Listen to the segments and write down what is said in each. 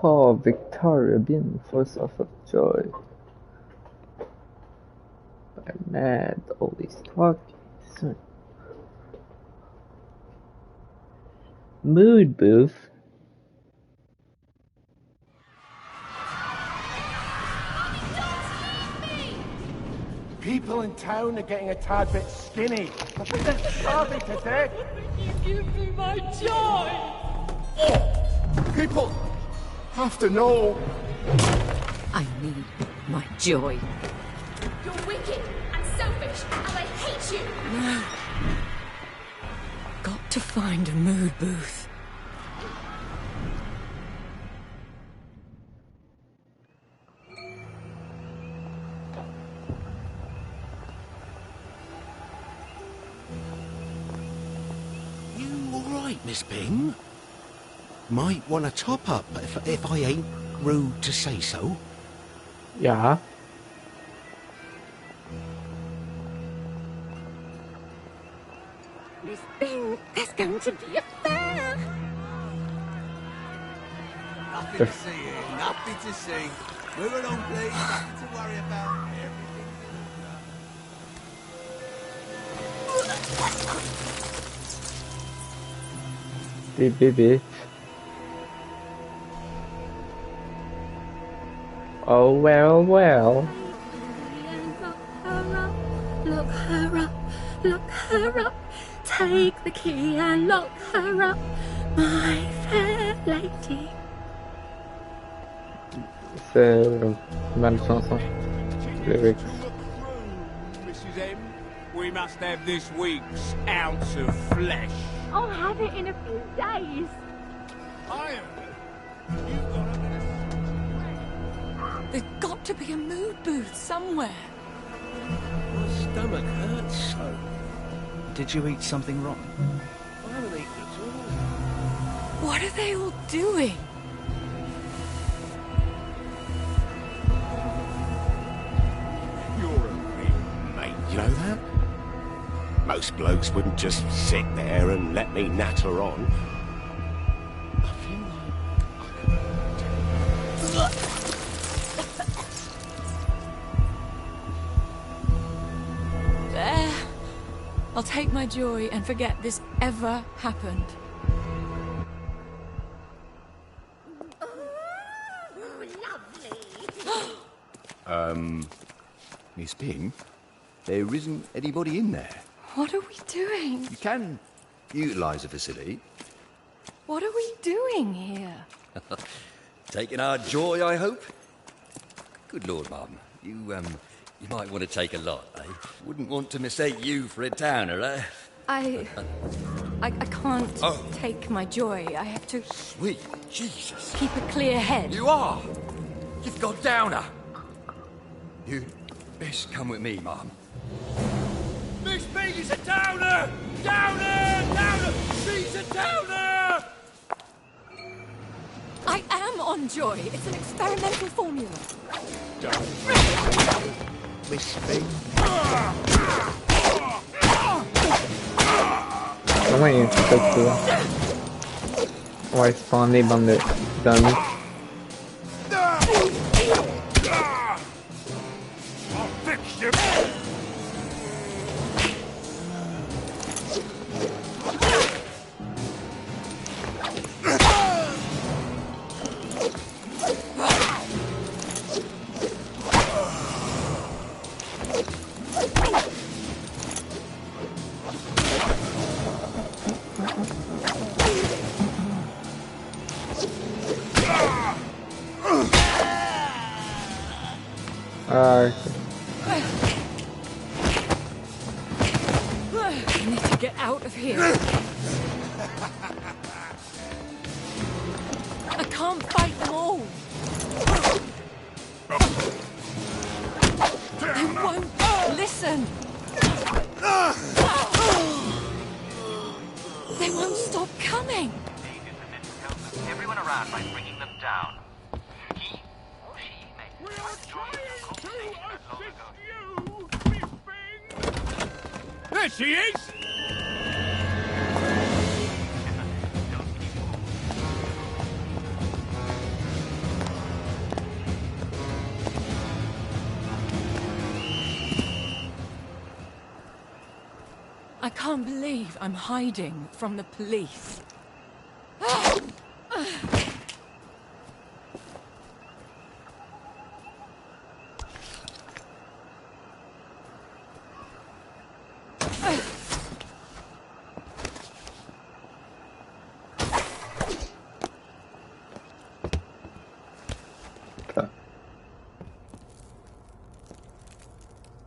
call Victoria being force of joy. I'm mad, always talking. Mood booth. People in town are getting a tad bit skinny. I think they're starving to death. You give me my joy! Oh, people have to know. I need my joy. You're wicked and selfish, and I hate you! No. Got to find a mood booth. Miss Ping? Might want to top up if I ain't rude to say so. Yeah. Miss Ping, there's going to be a fair. Nothing to see here, nothing to see. Moving on, please. Nothing to worry about. Beep beep beep. Oh well, well. Look her up, look her up. Take the key and lock her up, my fair lady. C'est une bonne chanson. Lyrics. Mrs. M, we must have this week's ounce of flesh. I'll have it in a few days. There's got to be a mood booth somewhere. My stomach hurts so. Did you eat something wrong? I haven't eaten at all. What are they all doing? You're a real mate, You know that? Most blokes wouldn't just sit there and let me natter on. I feel like There. I'll take my joy and forget this ever happened. Miss Ping, there isn't anybody in there. What are we doing? You can utilise the facility. What are we doing here? Taking our joy, I hope? Good Lord, Mum. You might want to take a lot, eh? Wouldn't want to mistake you for a towner, eh? I can't take my joy. I have to Sweet Jesus. keep a clear head. You are! You've got downer. You best come with me, Mum. Miss Ping is a downer! Downer! Downer! She's a downer! I am on joy. It's an experimental formula. Miss Ping. De var ju duktiga. White spawn i bandet. Done. I'll fix you! I need to get out of here. I can't fight them all. They won't listen. They won't stop coming. Everyone around by bringing them down. He or she may have joined the conversation long ago. There she is! I can't believe I'm hiding from the police.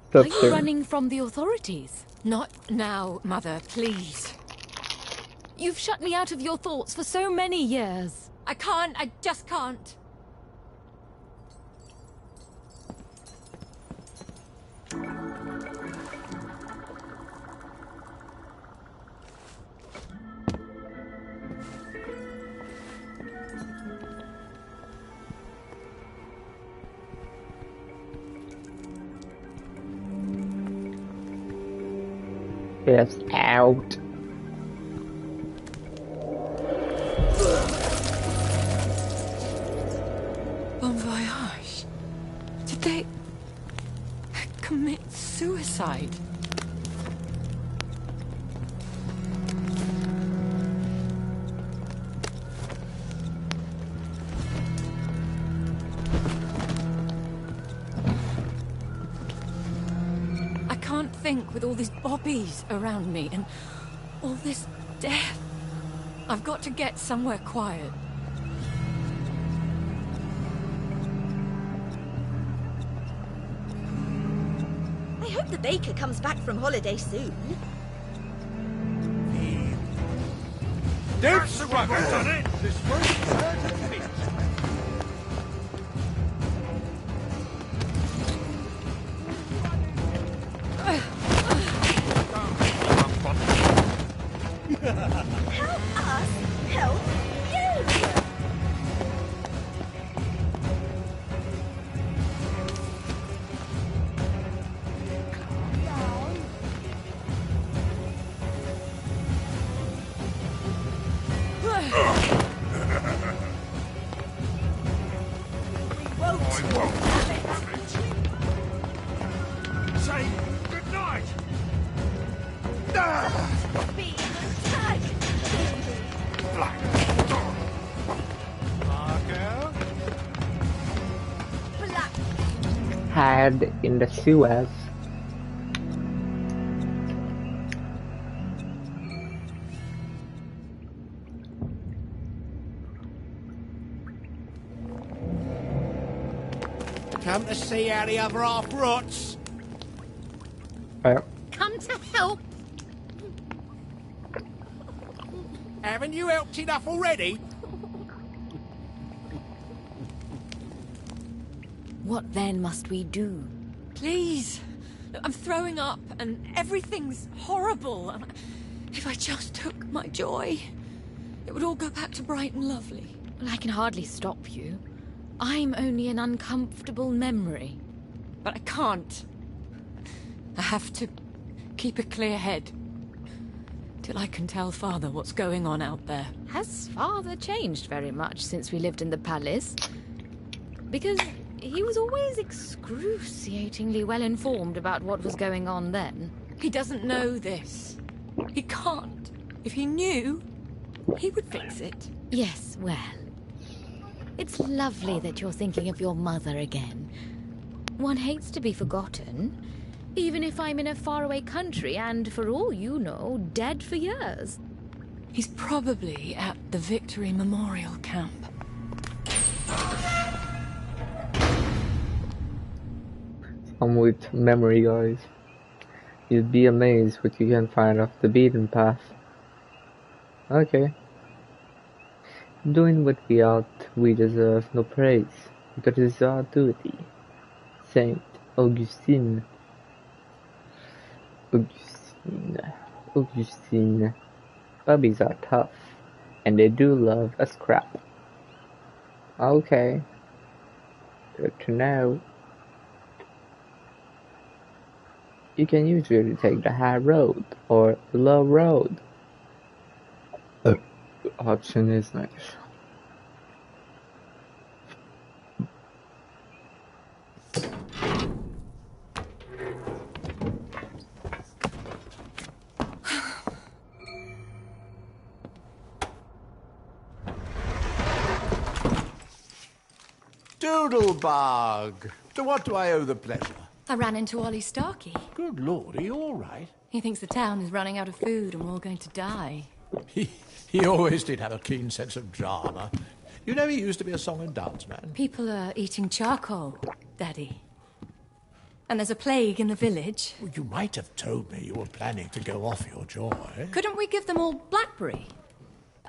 Stop Are you there. running from the authorities? Not now, Mother, please. You've shut me out of your thoughts for so many years. I just can't. Yes, out. Bon voyage. Did they commit suicide? I can't think with all these bobbies around me and all this death. I've got to get somewhere quiet. I hope the baker comes back from holiday soon. Don't struggle on it! This won't hurt a bit. Help us help you! Say goodnight! Be attacked! Black! Marco? Black. Hide in the sewers. Come to see how the other half rots. Come to help. Haven't you helped enough already? What then must we do? Please. I'm throwing up and everything's horrible. If I just took my joy, it would all go back to bright and lovely. Well, I can hardly stop you. I'm only an uncomfortable memory. But I can't. I have to keep a clear head. Till I can tell Father what's going on out there. Has Father changed very much since we lived in the palace? Because he was always excruciatingly well informed about what was going on then. He doesn't know this. He can't. If he knew, he would fix it. Yes, well. It's lovely that you're thinking of your mother again. One hates to be forgotten, even if I'm in a faraway country and, for all you know, dead for years. He's probably at the Victory Memorial Camp. I'm with memory, guys. You'd be amazed what you can find off the beaten path. Okay. Doing what we ought, we deserve no praise, because it is our duty. Saint Augustine. Augustine. Puppies are tough, and they do love a scrap. Okay. Good to know. You can usually take the high road, or the low road. Option is nice. Doodlebug! To what do I owe the pleasure? I ran into Ollie Starkey. Good Lord, are you all right? He thinks the town is running out of food and we're all going to die. He always did have a keen sense of drama. You know, he used to be a song and dance man. People are eating charcoal, Daddy. And there's a plague in the village. Well, you might have told me you were planning to go off your joy. Couldn't we give them all blackberry?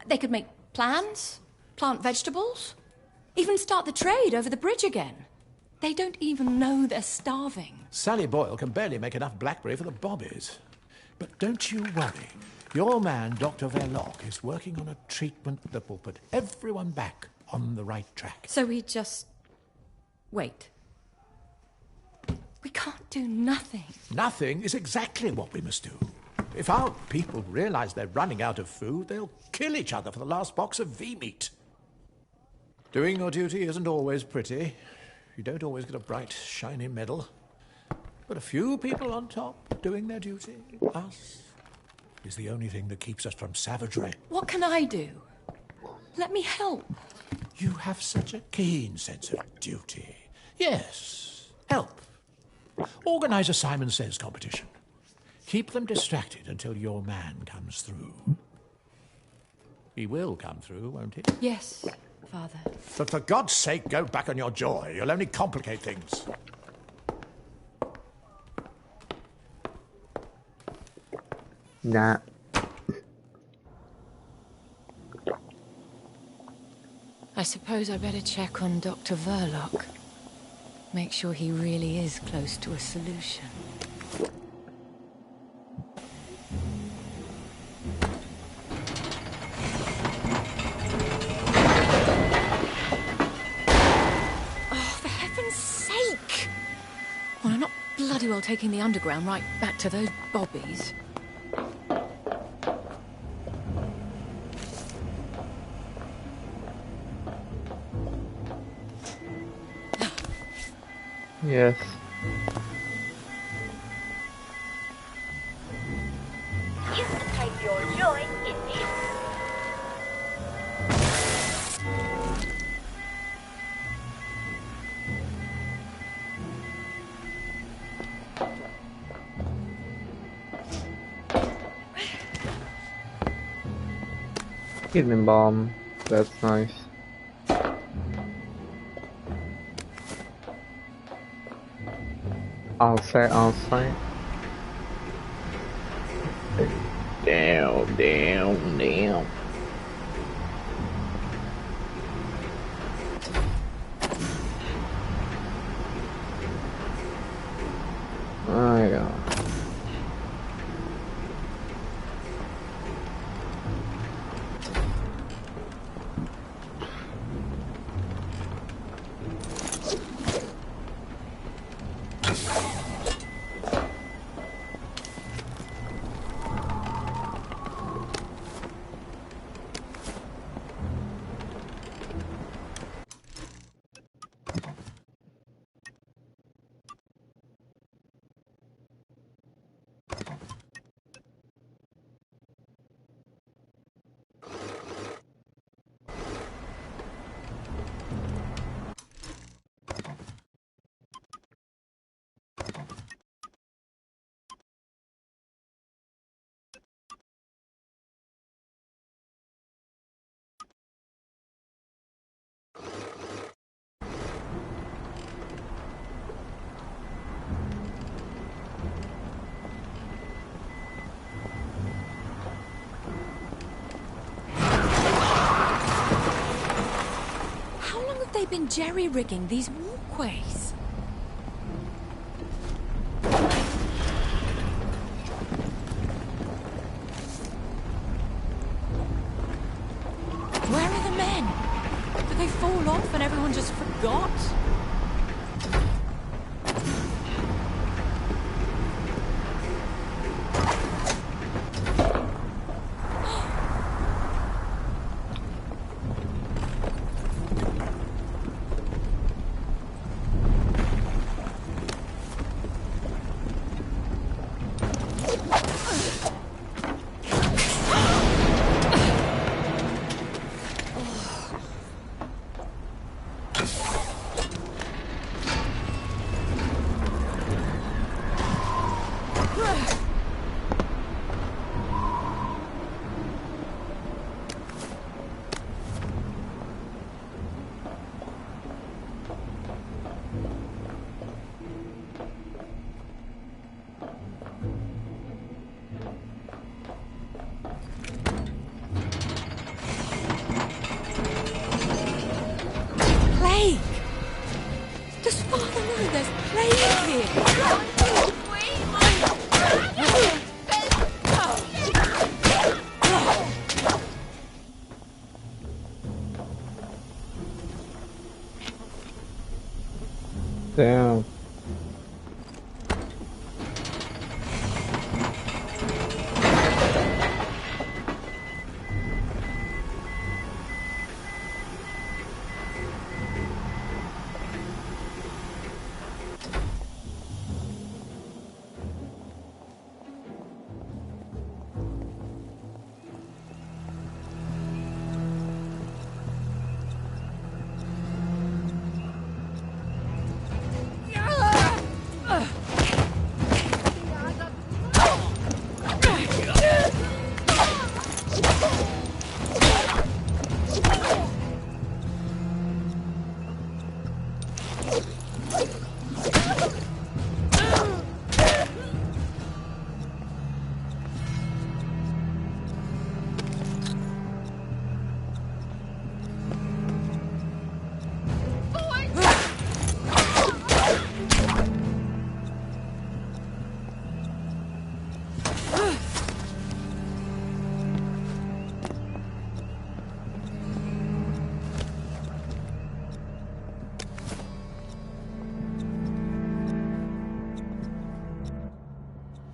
They could make plans, plant vegetables, even start the trade over the bridge again. They don't even know they're starving. Sally Boyle can barely make enough blackberry for the bobbies. But don't you worry. Your man, Dr. Verloc, is working on a treatment that will put everyone back on the right track. So we just wait. We can't do nothing. Nothing is exactly what we must do. If our people realize they're running out of food, they'll kill each other for the last box of V-meat. Doing your duty isn't always pretty. You don't always get a bright, shiny medal. But a few people on top doing their duty, us, is the only thing that keeps us from savagery. What can I do? Let me help. You have such a keen sense of duty. Yes, help. Organize a Simon Says competition. Keep them distracted until your man comes through. He will come through, won't he? Yes, Father. But for God's sake, go back on your joy. You'll only complicate things. Nah. I suppose I better check on Dr. Verloc. Make sure he really is close to a solution. Oh, for heaven's sake! Well, I'm not bloody well taking the underground right back to those bobbies. Yes. You can take your joy in this. Hidden bomb. That's nice. I'll say. Damn. Oh yeah. They've been jerry-rigging these walkways. Where are the men? Did they fall off and everyone just forgot?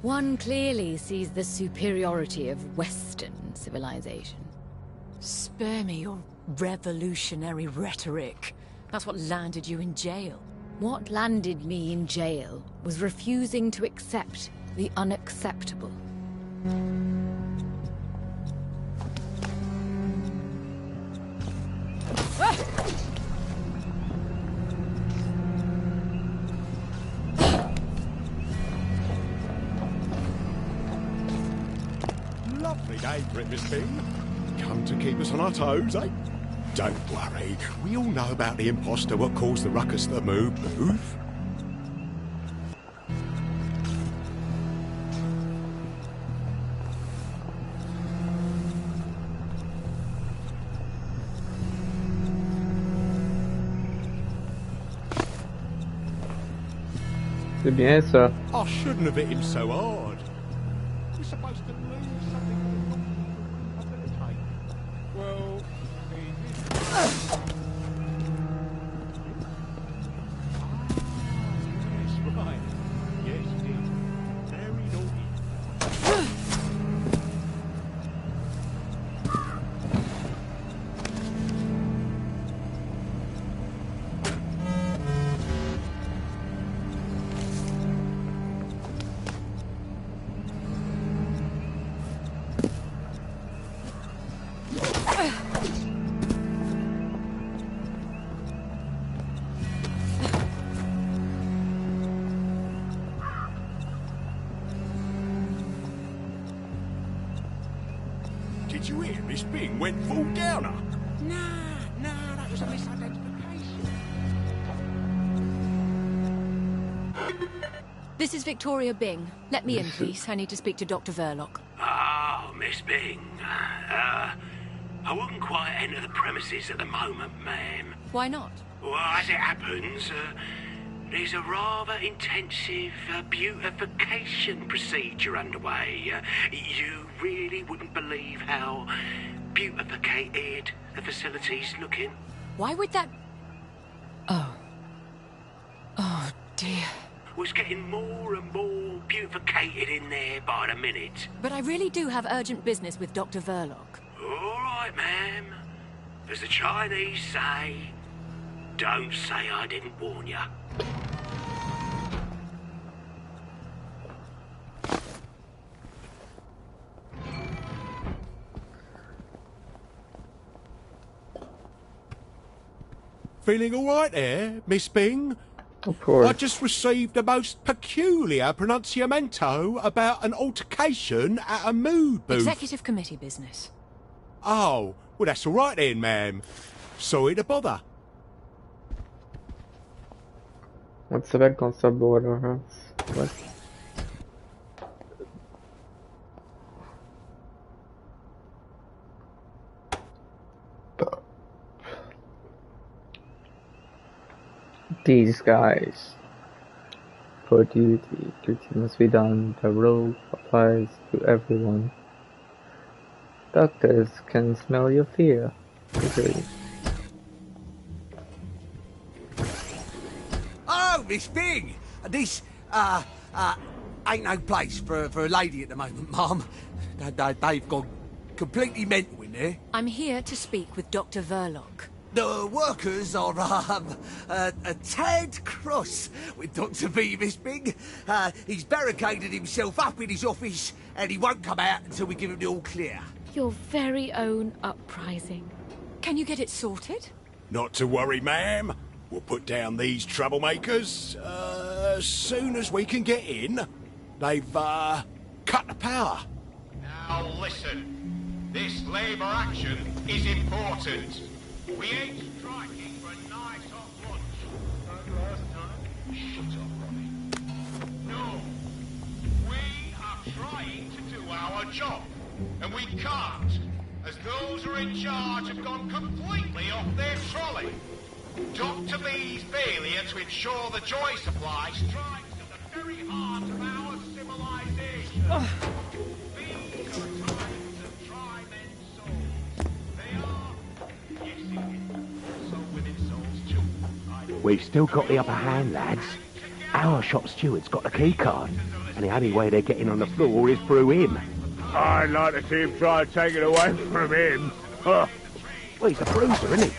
One clearly sees the superiority of Western civilization. Spare me your revolutionary rhetoric. That's what landed you in jail. What landed me in jail was refusing to accept the unacceptable. Lovely day for it, Miss Bing. Come to keep us on our toes, eh? Don't worry. We all know about the imposter what caused the ruckus at the move. C'est bien ça. I shouldn't have hit him so hard. We're supposed to lose something. Well, yes, right. Yes, he did. Very naughty. Did you hear Miss Bing went full downer? Nah, that was a misidentification. This is Victoria Bing. Let me in, please. I need to speak to Dr. Verloc. Oh, Miss Bing. I wouldn't quite enter the premises at the moment, ma'am. Why not? Well, as it happens, there's a rather intensive beautification procedure underway. You really wouldn't believe how beautificated the facility's looking. Why would that... Oh, dear. Was getting more and more beautificated in there by the minute. But I really do have urgent business with Dr. Verloc. All right, ma'am. As the Chinese say, don't say I didn't warn you. Feeling all right there, Miss Bing? Of course. I just received a most peculiar pronunciamento about an altercation at a mood booth. Executive committee business. Oh, well that's all right then, ma'am. Sorry to bother. On s'appelle qu'on se border. What? These guys. For duty, duty must be done. The rule applies to everyone. Doctors can smell your fear. Agreed. Oh, Miss Bing! This, ain't no place for a lady at the moment, Mum. They've gone completely mental in there. I'm here to speak with Dr. Verloc. The workers are, a tad cross with Dr. V, Miss Bing. He's barricaded himself up in his office and he won't come out until we give him the all clear. Your very own uprising. Can you get it sorted? Not to worry, ma'am. We'll put down these troublemakers as soon as we can get in. They've cut the power. Now listen, this labour action is important. We ain't striking for a nice hot lunch. Like last time? Shut up, Ronnie. No. We are trying to do our job. And we can't, as those who are in charge have gone completely off their trolley. Dr. V's failure to ensure the joy supply strikes at the very heart of our civilization. These are times of try men's souls. They are, yes indeed, so women's souls too. We've still got the upper hand, lads. Our shop steward's got the key card, and the only way they're getting on the floor is through him. I'd like to see him try and take it away from him. Huh. Well, he's a bruiser, isn't he?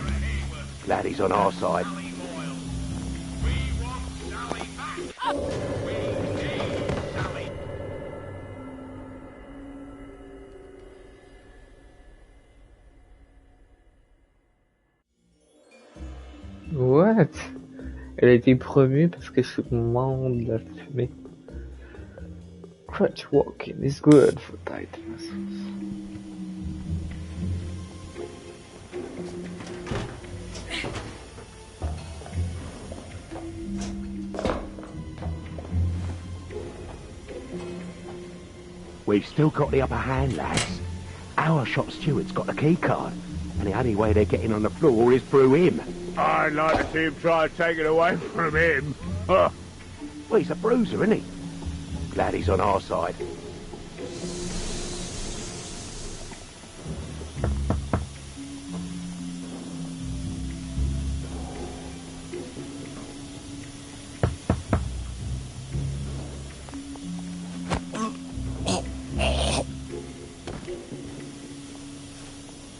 Glad he's on our side. What? Elle a été promue parce que je commande la fumée. Crutch walking is good for tight muscles. We've still got the upper hand, lads. Our shop steward's got the key card, and the only way they're getting on the floor is through him. I'd like to see him try and take it away from him. Huh. Well, he's a bruiser, isn't he? Glad he's on our side.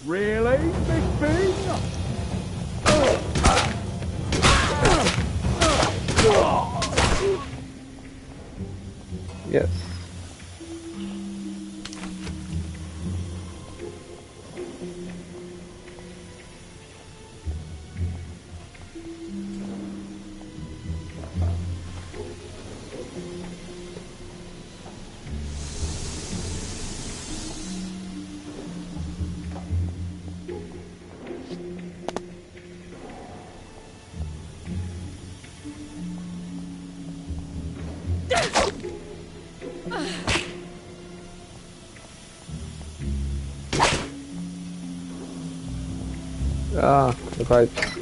Really, Miss Bean? Yes. Ah, the pipes.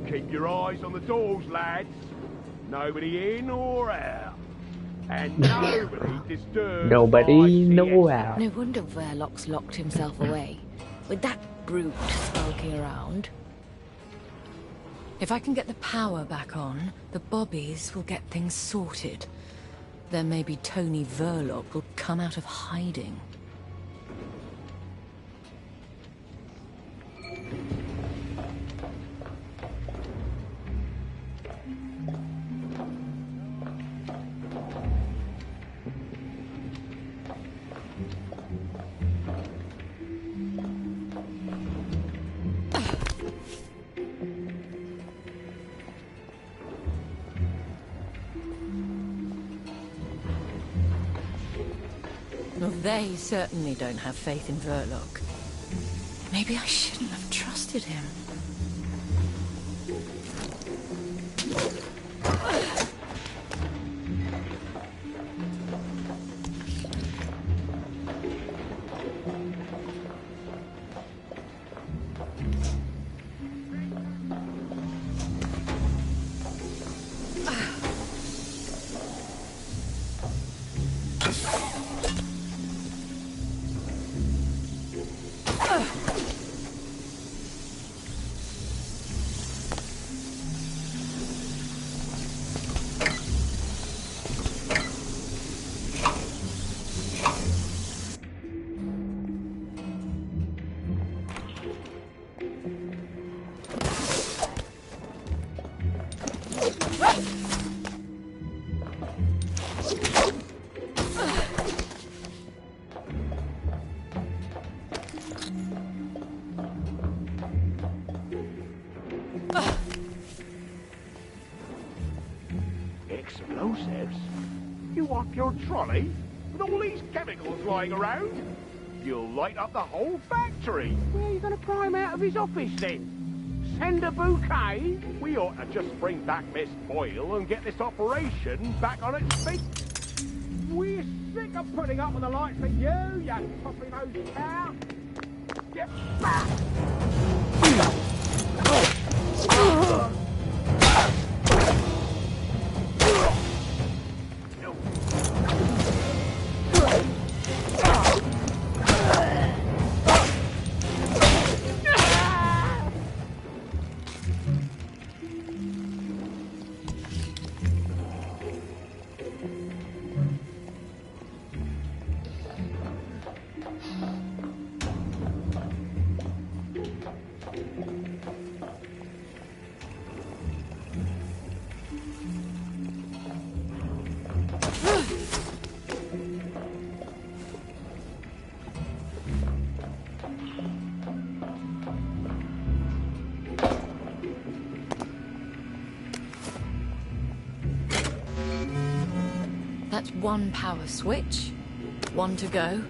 Keep your eyes on the doors, lads. Nobody in or out. And nobody disturbed. Nobody, no out. No wonder Verloc's locked himself away. With that brute skulking around. If I can get the power back on, the Bobbies will get things sorted. Then maybe Tony Verloc will come out of hiding. Well, they certainly don't have faith in Verloc. Maybe I shouldn't have trusted him. Explosives? You off your trolley? With all these chemicals lying around? You'll light up the whole factory. Where are you going to pry him out of his office then? Send a bouquet? We ought to just bring back Miss Boyle and get this operation back on its feet. We're sick of putting up with the likes of you puffy-nosed cow. Get back! That's one power switch. One to go.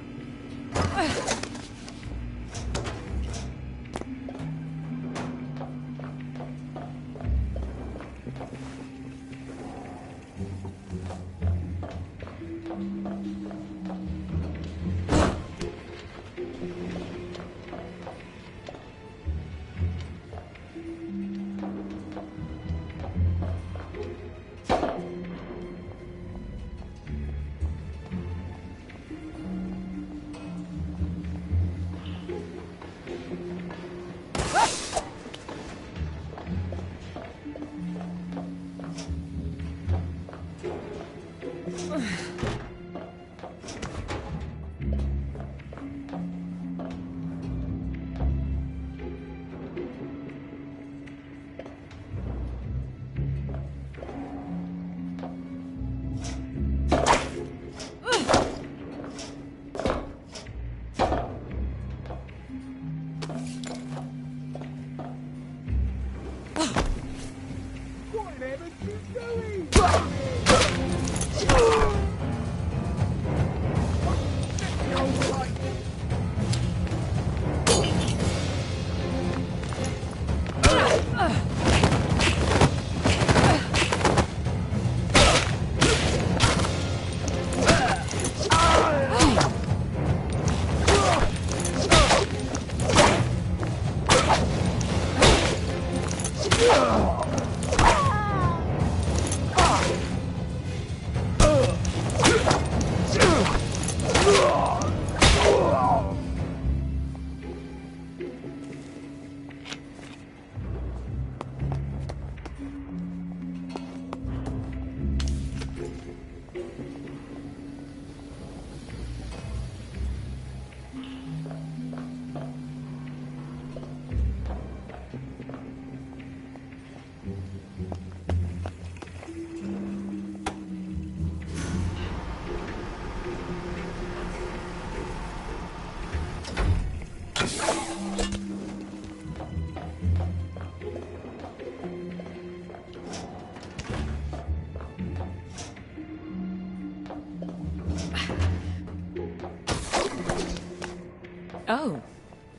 Oh,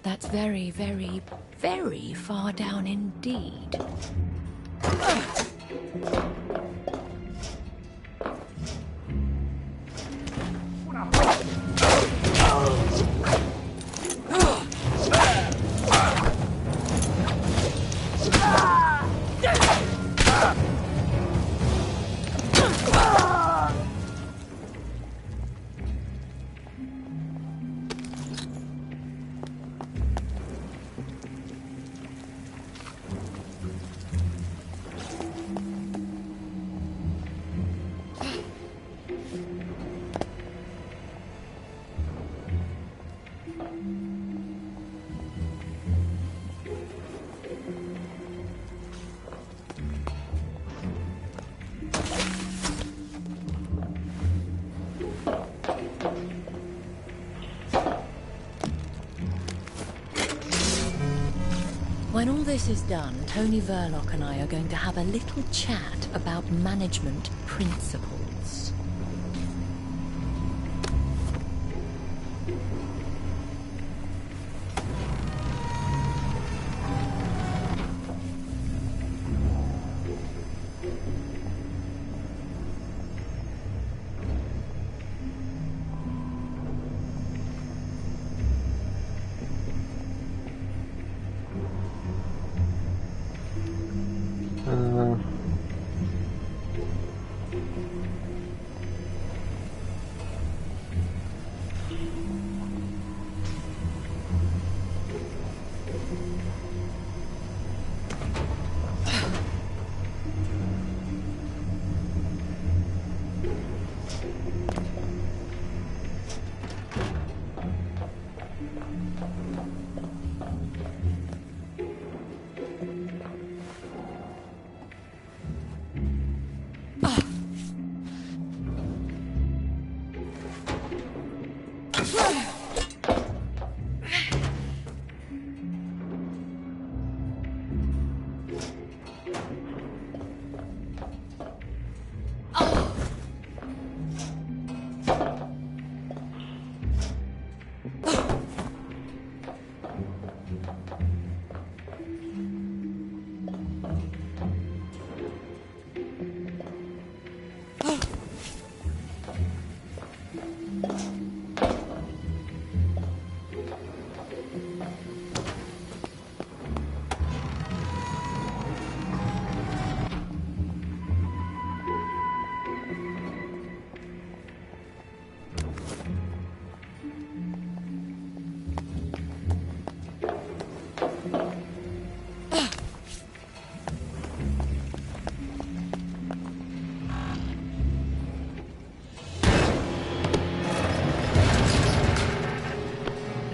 that's very, very, very far down indeed. When all this is done, Tony Verloc and I are going to have a little chat about management principles.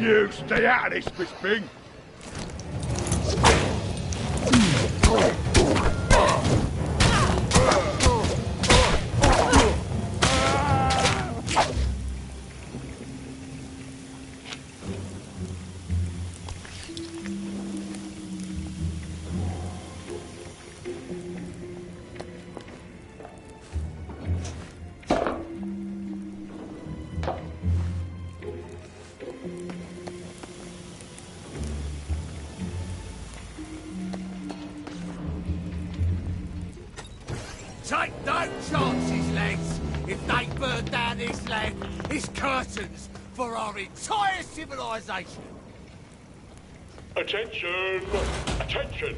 You stay out of this, Miss Bing. Take no chances, lads. If they burn down this land, it's curtains for our entire civilization. Attention! Attention!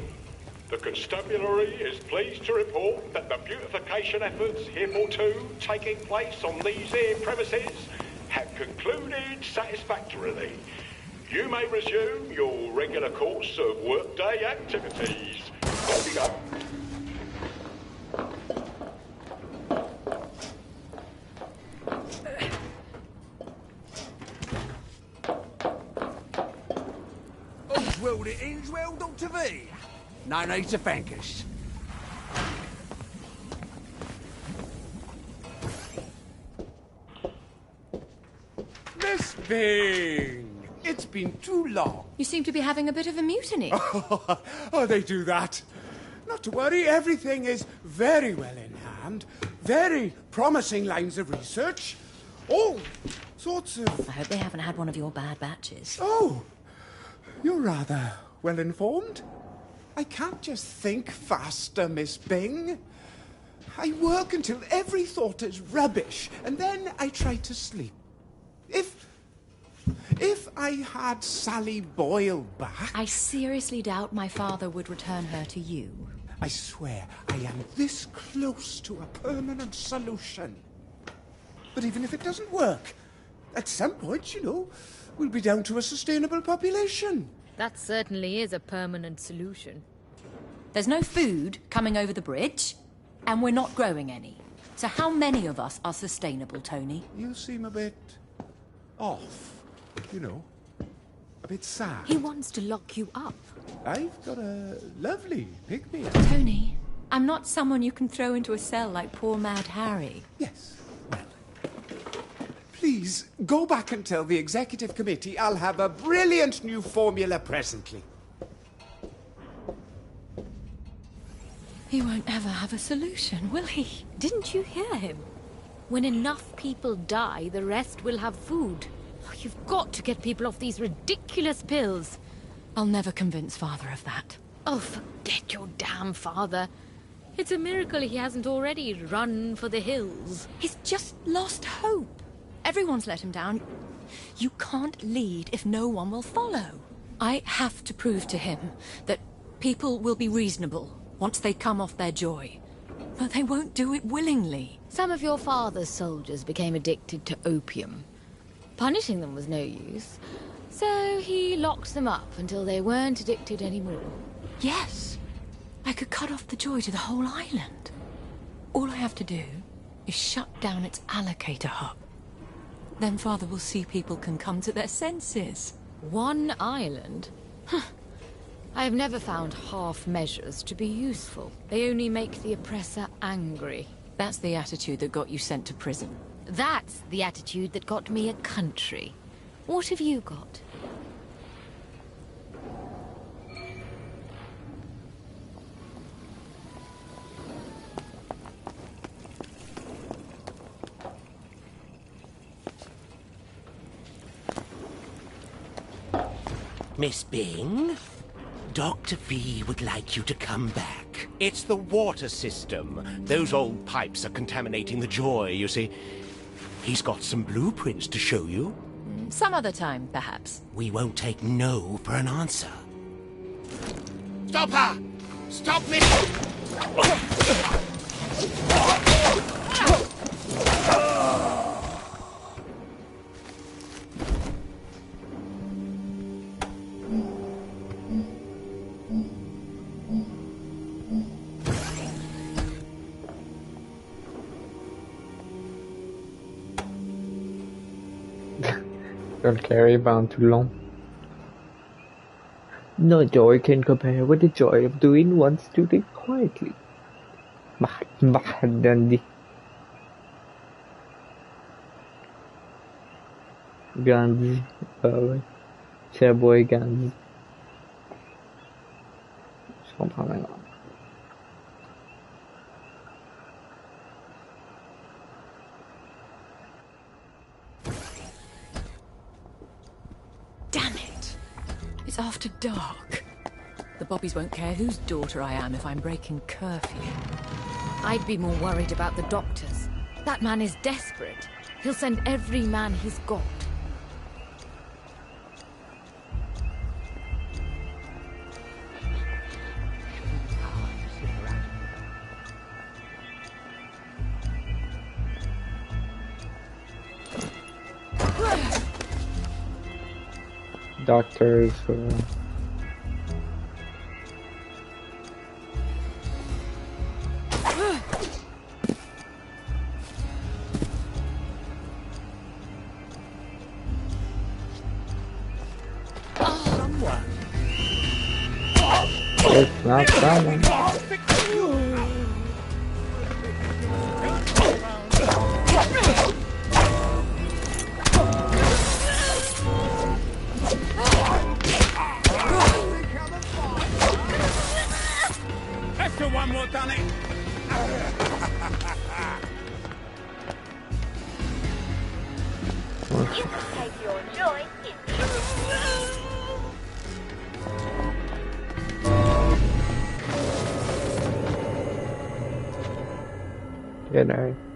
The constabulary is pleased to report that the beautification efforts heretofore taking place on these here premises have concluded satisfactorily. You may resume your regular course of workday activities. Off you go. Well, it ends well, Dr. V. No need to thank us. Miss Bing! It's been too long. You seem to be having a bit of a mutiny. Oh, they do that. Not to worry, everything is very well in hand. Very promising lines of research. All sorts of... I hope they haven't had one of your bad batches. Oh, you're rather well informed. I can't just think faster, Miss Bing. I work until every thought is rubbish, and then I try to sleep. If I had Sally Boyle back... I seriously doubt my father would return her to you. I swear I am this close to a permanent solution. But even if it doesn't work, at some point, you know, we'll be down to a sustainable population. That certainly is a permanent solution. There's no food coming over the bridge, and we're not growing any. So how many of us are sustainable, Tony? You seem a bit off, you know, a bit sad. He wants to lock you up. I've got a lovely pick-me-up. Tony, I'm not someone you can throw into a cell like poor Mad Harry. Yes, well, please go back and tell the executive committee I'll have a brilliant new formula presently. He won't ever have a solution, will he? Didn't you hear him? When enough people die, the rest will have food. Oh, you've got to get people off these ridiculous pills. I'll never convince Father of that. Oh, forget your damn father. It's a miracle he hasn't already run for the hills. He's just lost hope. Everyone's let him down. You can't lead if no one will follow. I have to prove to him that people will be reasonable once they come off their joy. But they won't do it willingly. Some of your father's soldiers became addicted to opium. Punishing them was no use. So he locked them up until they weren't addicted anymore. Yes. I could cut off the joy to the whole island. All I have to do is shut down its allocator hub. Then Father will see people can come to their senses. One island? Huh. I have never found half measures to be useful. They only make the oppressor angry. That's the attitude that got you sent to prison. That's the attitude that got me a country. What have you got? Miss Bing, Dr. V would like you to come back. It's the water system. Those old pipes are contaminating the joy, you see. He's got some blueprints to show you. Some other time, perhaps. We won't take no for an answer. Stop her! Stop me! Don't carry bound too long. No joy can compare with the joy of doing one's duty quietly. Mahatma Gandhi. Gandhi. Cher boy Gandhi. Je comprends maintenant. Damn it! It's after dark. The Bobbies won't care whose daughter I am if I'm breaking curfew. I'd be more worried about the doctors. That man is desperate. He'll send every man he's got. Doctors. It's not someone. Extra one more done it. Take your joy Good night.